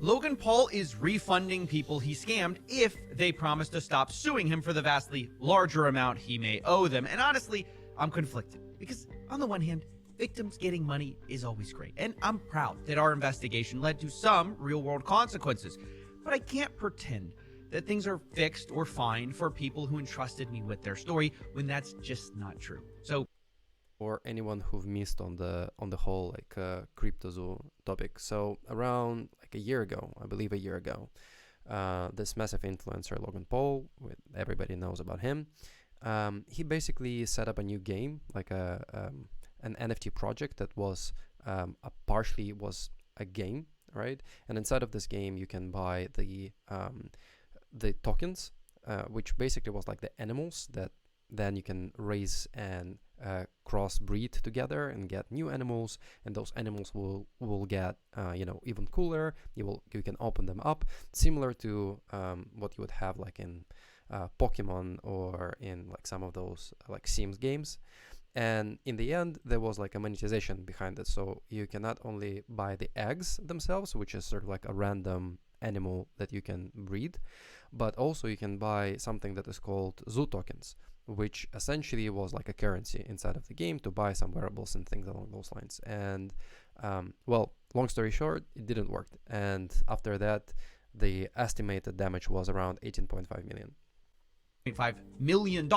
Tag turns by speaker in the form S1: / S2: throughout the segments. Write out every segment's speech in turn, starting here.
S1: Logan Paul is refunding people he scammed if they promise to stop suing him for the vastly larger amount he may owe them. And honestly, I'm conflicted because on the one hand, victims getting money is always great, and I'm proud that our investigation led to some real-world consequences. But I can't pretend that things are fixed or fine for people who entrusted me with their story when that's just not true. So,
S2: or anyone who've missed on the whole CryptoZoo topic. So around like a year ago, I believe a year ago, this massive influencer Logan Paul, everybody knows about him. He basically set up a new game, like an NFT project that was partially was a game, right? And inside of this game, you can buy the tokens, which basically was like the animals that then you can raise and crossbreed together and get new animals, and those animals will get even cooler. You can open them up, similar to what you would have like in Pokemon or in like some of those like Sims games. And in the end, there was like a monetization behind it. So you can not only buy the eggs themselves, which is sort of like a random animal that you can breed, but also you can buy something that is called zoo tokens, which essentially was like a currency inside of the game to buy some wearables and things along those lines. And long story short, it didn't work. And after that, the estimated damage was around $18.5 million.
S1: $5 million,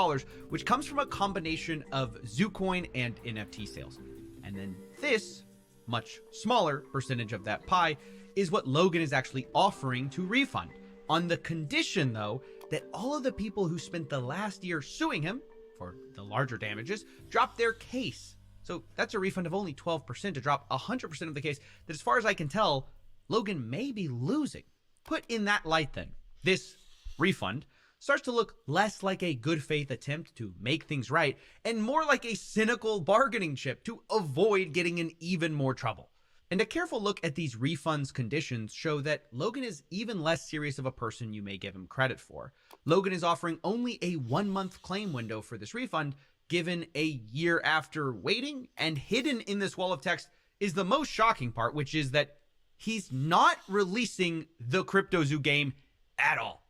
S1: which comes from a combination of ZooCoin and NFT sales. And then this much smaller percentage of that pie is what Logan is actually offering to refund, on the condition, though, that all of the people who spent the last year suing him for the larger damages drop their case. So that's a refund of only 12% to drop 100% of the case that, as far as I can tell, Logan may be losing. Put in that light, then, this refund starts to look less like a good faith attempt to make things right and more like a cynical bargaining chip to avoid getting in even more trouble. And a careful look at these refunds conditions show that Logan is even less serious of a person you may give him credit for. Logan is offering only a 1-month claim window for this refund, given a year after waiting, and hidden in this wall of text is the most shocking part, which is that he's not releasing the CryptoZoo game at all.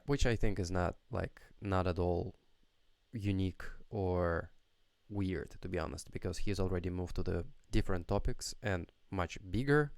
S2: Which I think is not at all unique or weird, to be honest, because he's already moved to the different topics and much bigger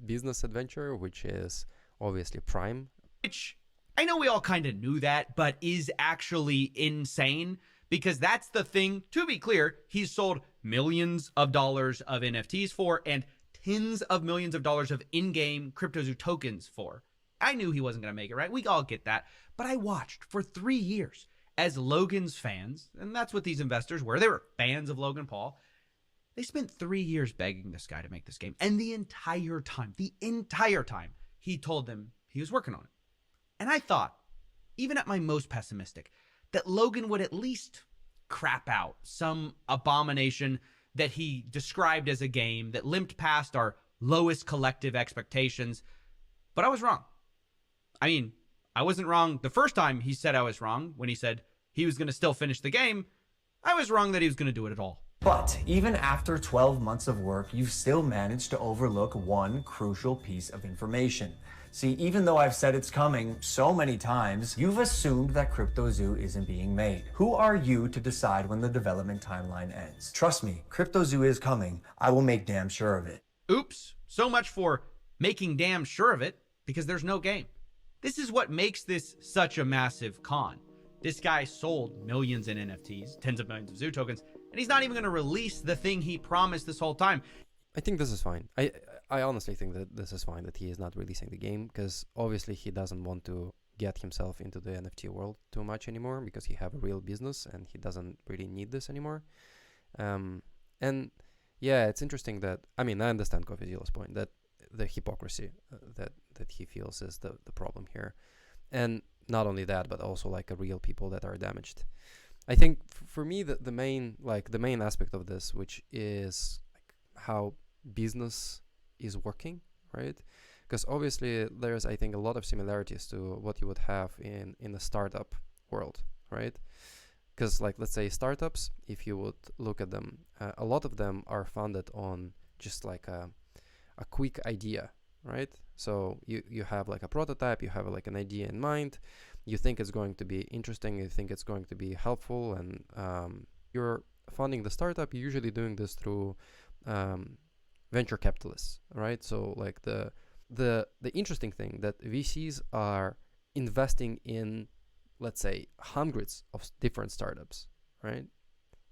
S2: business adventure, which is obviously Prime.
S1: Which I know we all kind of knew that, but is actually insane, because that's the thing. To be clear, he's sold millions of dollars of NFTs for and tens of millions of dollars of in-game CryptoZoo tokens for. I knew he wasn't going to make it, right? We all get that. But I watched for 3 years as Logan's fans, and that's what these investors were. They were fans of Logan Paul. They spent 3 years begging this guy to make this game. And the entire time, he told them he was working on it. And I thought, even at my most pessimistic, that Logan would at least crap out some abomination that he described as a game that limped past our lowest collective expectations. But I was wrong. I mean, I wasn't wrong the first time he said I was wrong, when he said he was going to still finish the game. I was wrong that he was going to do it at all.
S3: But even after 12 months of work, you've still managed to overlook one crucial piece of information. See, even though I've said it's coming so many times, you've assumed that CryptoZoo isn't being made. Who are you to decide when the development timeline ends? Trust me, CryptoZoo is coming. I will make damn sure of it.
S1: Oops, so much for making damn sure of it, because there's no game. This is what makes this such a massive con. This guy sold millions in NFTs, tens of millions of Zoo tokens, and he's not even going to release the thing he promised this whole time.
S2: I think this is fine. I honestly think that this is fine that he is not releasing the game, because obviously he doesn't want to get himself into the NFT world too much anymore, because he have a real business and he doesn't really need this anymore. And yeah, it's interesting that, I mean, I understand Coffeezilla's point that the hypocrisy that he feels is the problem here. And not only that, but also like a real people that are damaged. I think for me, the main aspect of this, which is like how business is working, right? Because obviously there's, I think, a lot of similarities to what you would have in the startup world, right? Because like, let's say startups, if you would look at them, a lot of them are founded on just like a a quick idea, right? So you have like a prototype, you have like an idea in mind, you think it's going to be interesting, you think it's going to be helpful, and you're funding the startup. You're usually doing this through venture capitalists, right? So like the interesting thing that VCs are investing in, let's say, hundreds of different startups, right?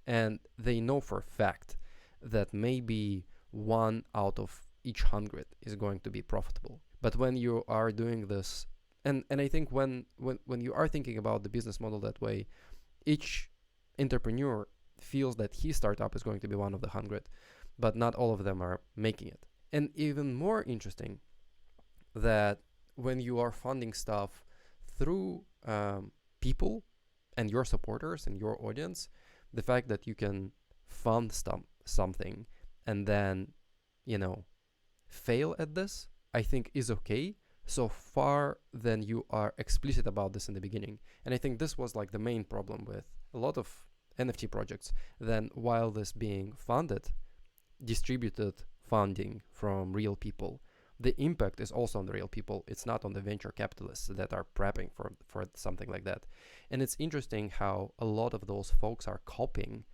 S2: And they know for a fact that maybe one out of each 100 is going to be profitable. But when you are doing this, and I think when you are thinking about the business model that way, each entrepreneur feels that his startup is going to be one of the 100, but not all of them are making it. And even more interesting, that when you are funding stuff through people and your supporters and your audience, the fact that you can fund something and then, fail at this, I think is okay, so far then you are explicit about this in the beginning. And I think this was like the main problem with a lot of NFT projects. Then while this being funded, distributed funding from real people, the impact is also on the real people. It's not on the venture capitalists that are prepping for something like that. And it's interesting how a lot of those folks are copying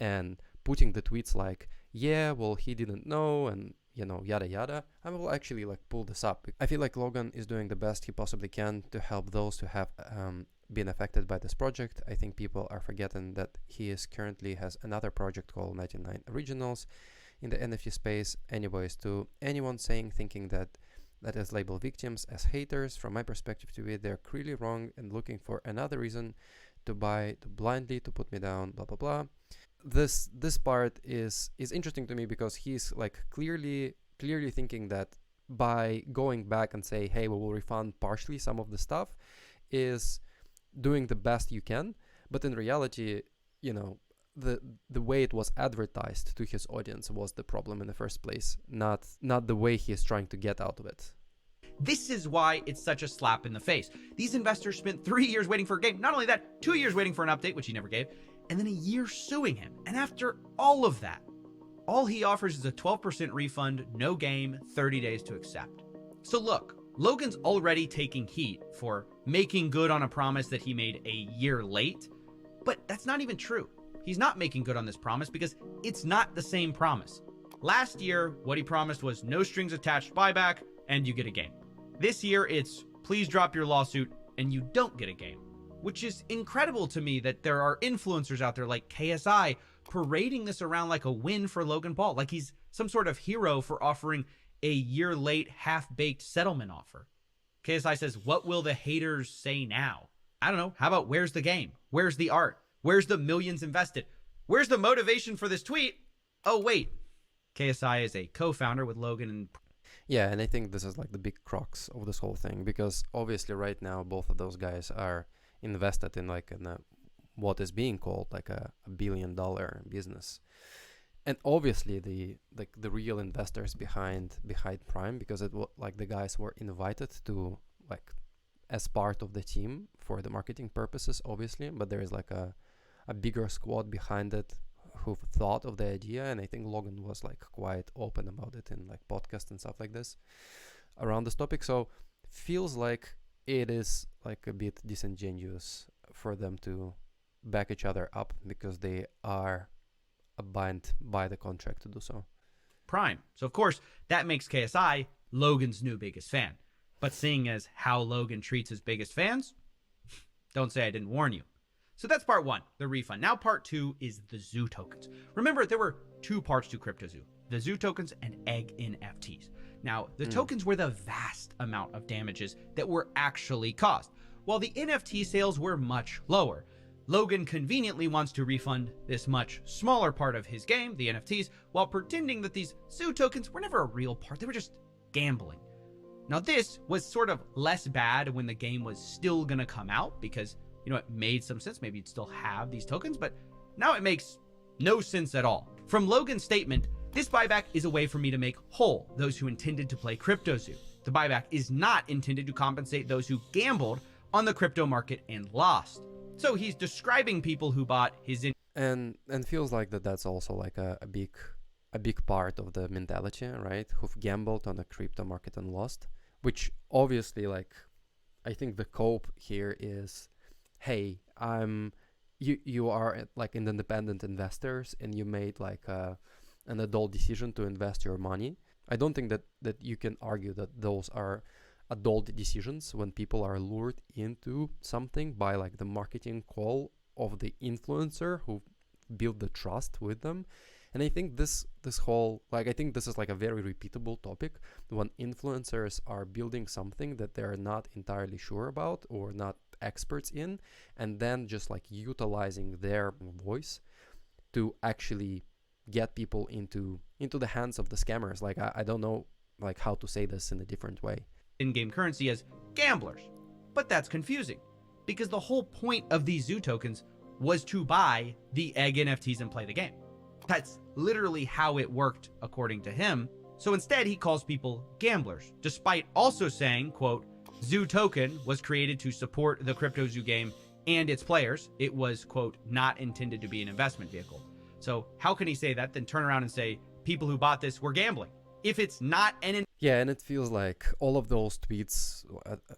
S2: and putting the tweets like, yeah, well, he didn't know, and yada yada. I will actually like pull this up. I feel like Logan is doing the best he possibly can to help those who have been affected by this project. I think people are forgetting that he currently has another project called 99 Originals in the NFT space. Anyways, to anyone thinking that is labeled victims as haters, from my perspective to it, they're clearly wrong and looking for another reason to blindly to put me down, blah blah blah. This part is interesting to me because he's like clearly thinking that by going back and say, hey, we will refund partially some of the stuff, is doing the best you can. But in reality, the way it was advertised to his audience was the problem in the first place, not the way he is trying to get out of it.
S1: This is why it's such a slap in the face. These investors spent 3 years waiting for a game. Not only that, 2 years waiting for an update, which he never gave, and then a year suing him. And after all of that, all he offers is a 12% refund, no game, 30 days to accept. So look, Logan's already taking heat for making good on a promise that he made a year late, but that's not even true. He's not making good on this promise because it's not the same promise. Last year, what he promised was no strings attached buyback and you get a game. This year, it's please drop your lawsuit and you don't get a game, which is incredible to me that there are influencers out there like KSI parading this around like a win for Logan Paul, like he's some sort of hero for offering a year late, half-baked settlement offer. KSI says, what will the haters say now? I don't know. How about where's the game? Where's the art? Where's the millions invested? Where's the motivation for this tweet? Oh, wait. KSI is a co-founder with Logan and...
S2: Yeah, and I think this is like the big crux of this whole thing, because obviously right now both of those guys are invested in like what is being called like a $1 billion business. And obviously the real investors behind Prime, because it was like the guys were invited to like as part of the team for the marketing purposes, obviously, but there is like a bigger squad behind it who thought of the idea. And I think Logan was like quite open about it in like podcasts and stuff like this around this topic. So feels like it is like a bit disingenuous for them to back each other up because they are bound by the contract to do so.
S1: Prime. So of course that makes KSI Logan's new biggest fan. But seeing as how Logan treats his biggest fans, don't say I didn't warn you. So that's part one, the refund. Now part two is the Zoo tokens. Remember, there were two parts to CryptoZoo, the Zoo tokens and egg NFTs. Now, the tokens were the vast amount of damages that were actually caused, while the NFT sales were much lower. Logan conveniently wants to refund this much smaller part of his game, the NFTs, while pretending that these Zoo tokens were never a real part. They were just gambling. Now, this was sort of less bad when the game was still going to come out because, it made some sense. Maybe you'd still have these tokens, but now it makes no sense at all. From Logan's statement, this buyback is a way for me to make whole those who intended to play CryptoZoo. The buyback is not intended to compensate those who gambled on the crypto market and lost. So he's describing people who bought his...
S2: And feels like that's also like a big a big part of the mentality, right? Who've gambled on the crypto market and lost, which obviously, like, I think the cope here is, hey, you are like an independent investors and you made like an adult decision to invest your money. I don't think that you can argue that those are adult decisions when people are lured into something by like the marketing call of the influencer who build the trust with them. And I think this whole, like, I think this is like a very repeatable topic when influencers are building something that they're not entirely sure about or not experts in, and then just like utilizing their voice to actually get people into the hands of the scammers. Like, I don't know like how to say this in a different way.
S1: In-game currency as gamblers. But that's confusing because the whole point of these Zoo tokens was to buy the egg NFTs and play the game. That's literally how it worked according to him. So instead he calls people gamblers, despite also saying, quote, Zoo token was created to support the CryptoZoo game and its players. It was, quote, not intended to be an investment vehicle. So how can he say that, then turn around and say people who bought this were gambling? If it's not an...
S2: Yeah, and it feels like all of those tweets,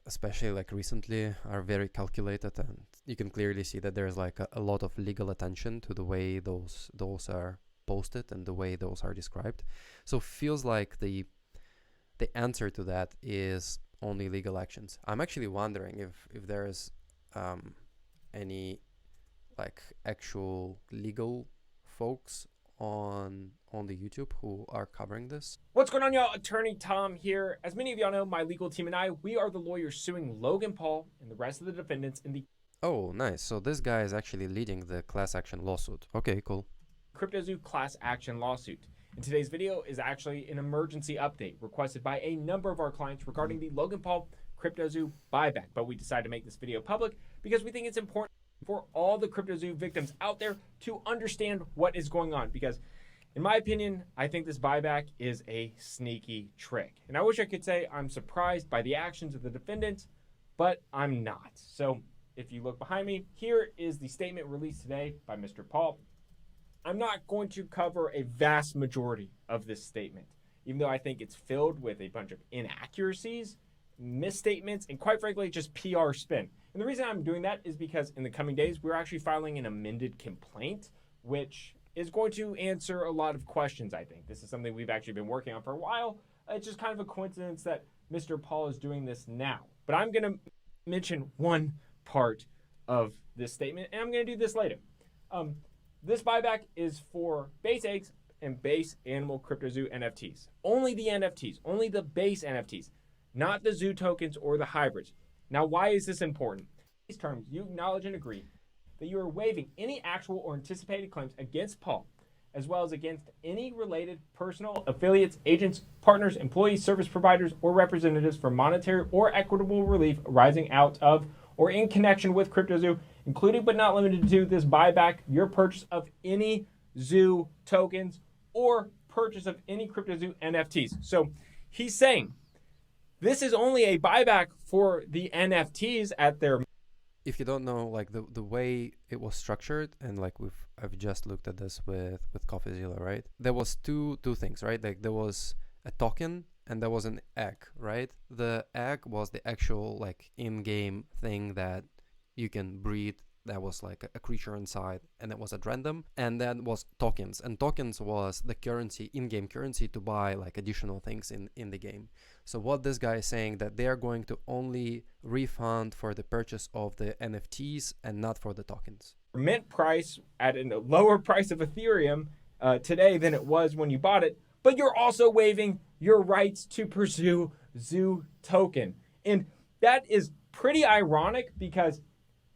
S2: especially like recently, are very calculated, and you can clearly see that there's like a lot of legal attention to the way those are posted and the way those are described. So feels like the answer to that is only legal actions. I'm actually wondering if there's any like actual legal folks on the YouTube who are covering this.
S4: What's going on, y'all? Attorney Tom here. As many of y'all know, my legal team and I, we are the lawyers suing Logan Paul and the rest of the defendants in the
S2: Oh, nice. So this guy is actually leading the class action lawsuit. Okay, cool.
S4: CryptoZoo class action lawsuit. And today's video is actually an emergency update requested by a number of our clients regarding the Logan Paul CryptoZoo buyback. But we decided to make this video public because we think it's important for all the CryptoZoo victims out there to understand what is going on. Because in my opinion, I think this buyback is a sneaky trick. And I wish I could say I'm surprised by the actions of the defendants, but I'm not. So if you look behind me, here is the statement released today by Mr. Paul. I'm not going to cover a vast majority of this statement, even though I think it's filled with a bunch of inaccuracies, misstatements, and quite frankly, just PR spin. And the reason I'm doing that is because in the coming days, we're actually filing an amended complaint, which is going to answer a lot of questions, I think. This is something we've actually been working on for a while. It's just kind of a coincidence that Mr. Paul is doing this now. But I'm going to mention one part of this statement, and I'm going to do this later. This buyback is for base eggs and base animal CryptoZoo NFTs. Only the NFTs, only the base NFTs, not the Zoo tokens or the hybrids. Now, why is this important? In these terms, you acknowledge and agree that you are waiving any actual or anticipated claims against Paul, as well as against any related personal affiliates, agents, partners, employees, service providers, or representatives for monetary or equitable relief arising out of or in connection with CryptoZoo, including but not limited to this buyback, your purchase of any Zoo tokens, or purchase of any CryptoZoo NFTs. So he's saying this is only a buyback for the NFTs at their...
S2: If you don't know, like the way it was structured, and like I've just looked at this with Coffeezilla, right? There was two things, right? Like there was a token and there was an egg, right? The egg was the actual like in-game thing that you can breed. That was like a creature inside, and it was at random. And then was tokens, and tokens was the currency, in-game currency, to buy like additional things in the game. So what this guy is saying, that they are going to only refund for the purchase of the NFTs and not for the tokens.
S4: Mint price at a lower price of Ethereum today than it was when you bought it, but you're also waiving your rights to pursue Zoo token. And that is pretty ironic because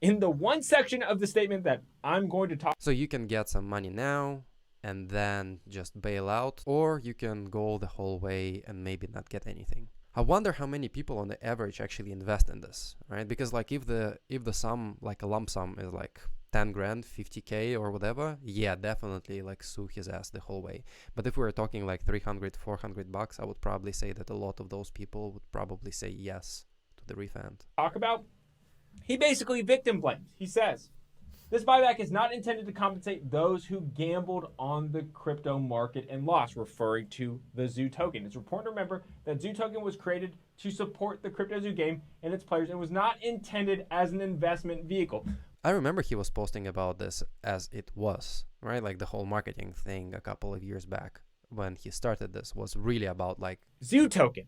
S4: in the one section of the statement that I'm going to talk...
S2: So you can get some money now and then just bail out, or you can go the whole way and maybe not get anything. I wonder how many people on the average actually invest in this, right? Because like if the sum, like a lump sum, is like 10 grand, 50K or whatever, yeah, definitely like sue his ass the whole way. But if we were talking like 300, 400 bucks, I would probably say that a lot of those people would probably say yes to the refund.
S4: Talk about, he basically victim blames. He says, This buyback is not intended to compensate those who gambled on the crypto market and lost, referring to the Zoo token. It's important to remember that Zoo token was created to support the CryptoZoo game and its players and was not intended as an investment vehicle.
S2: I remember he was posting about this as it was, right? Like the whole marketing thing a couple of years back when he started this was really about like
S4: Zoo token.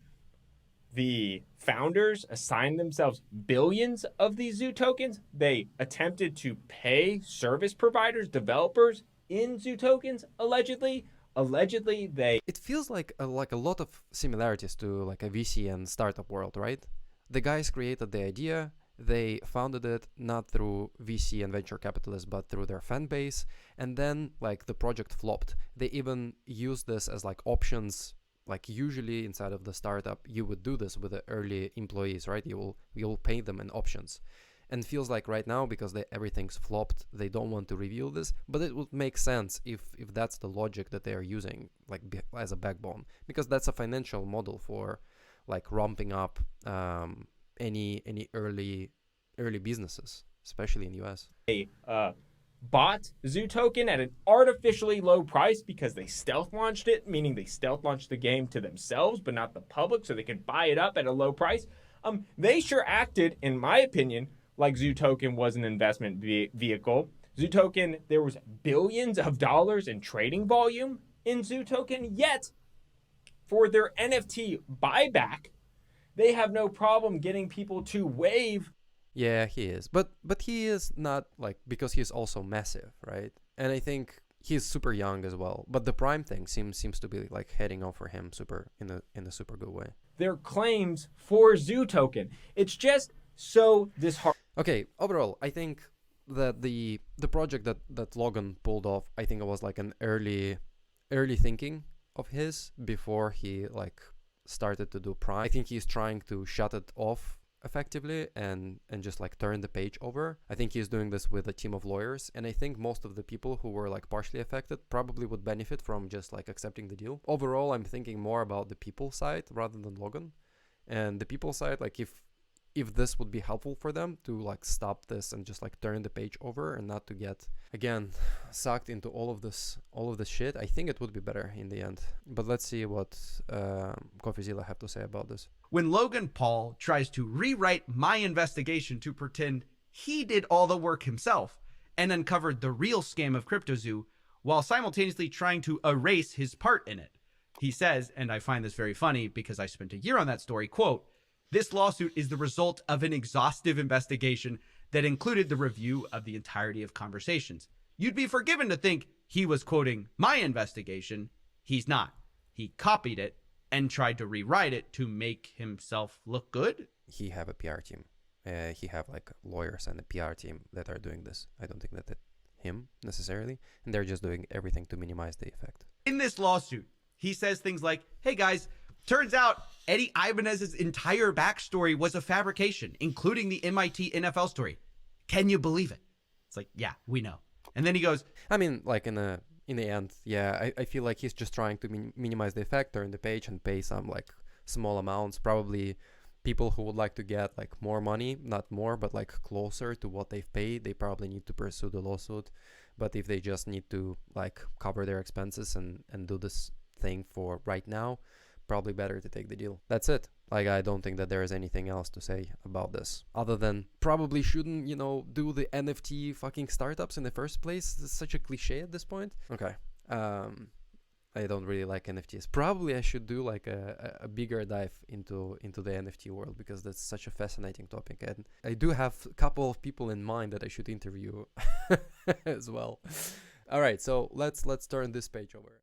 S4: The founders assigned themselves billions of these Zoo tokens. They attempted to pay service providers, developers in Zoo tokens, allegedly. Allegedly, they...
S2: It feels like a lot of similarities to like a VC and startup world, right? The guys created the idea. They founded it not through VC and venture capitalists, but through their fan base. And then like the project flopped. They even used this as like options. Like usually inside of the startup, you would do this with the early employees, right? You will pay them in options. And feels like right now, because everything's flopped, they don't want to reveal this. But it would make sense if that's the logic that they are using like as a backbone. Because that's a financial model for like ramping up any early businesses, especially in US.
S4: Bought Zoo token at an artificially low price because they stealth launched it, meaning they stealth launched the game to themselves but not the public so they could buy it up at a low price. They sure acted, in my opinion, like Zoo token was an investment vehicle. Zoo token, there was billions of dollars in trading volume in Zoo token, yet for their NFT buyback, they have no problem getting people to wave.
S2: Yeah, he is. But he is not like, because he's also massive, right? And I think he's super young as well. But the Prime thing seems to be like heading off for him super in a super good way.
S4: Their claims for Zoo token. It's just so disheartening.
S2: Okay, overall, I think that the project that Logan pulled off, I think it was like an early thinking of his before he like started to do Prime. I think he's trying to shut it off effectively and just like turn the page over. I think he's doing this with a team of lawyers, and I think most of the people who were like partially affected probably would benefit from just like accepting the deal. Overall, I'm thinking more about the people side rather than Logan. And the people side, like if this would be helpful for them to like stop this and just like turn the page over and not to get again sucked into all of this shit, I think it would be better in the end. But let's see what Coffeezilla have to say about this.
S1: When Logan Paul tries to rewrite my investigation to pretend he did all the work himself and uncovered the real scam of CryptoZoo while simultaneously trying to erase his part in it. He says, and I find this very funny because I spent a year on that story, quote, "This lawsuit is the result of an exhaustive investigation that included the review of the entirety of conversations. You'd be forgiven to think he was quoting my investigation. He's not. He copied it and tried to rewrite it to make himself look good."
S2: He have a PR team. He have like lawyers and a PR team that are doing this. I don't think that him necessarily, and they're just doing everything to minimize the effect.
S1: In this lawsuit, he says things like, "Hey guys, turns out Eddie Ibanez's entire backstory was a fabrication, including the MIT NFL story. Can you believe it?" It's like, yeah, we know. And then he goes,
S2: I mean, like in the end, yeah, I feel like he's just trying to minimize the effect, turn the page and pay some like small amounts. Probably people who would like to get like more money, not more, but like closer to what they've paid, they probably need to pursue the lawsuit. But if they just need to like cover their expenses and do this thing for right now, probably better to take the deal. That's it. Like, I don't think that there is anything else to say about this other than probably shouldn't, do the NFT fucking startups in the first place. It's such a cliche at this point. Okay. I don't really like NFTs. Probably I should do like a bigger dive into the NFT world because that's such a fascinating topic. And I do have a couple of people in mind that I should interview as well. All right. So let's turn this page over.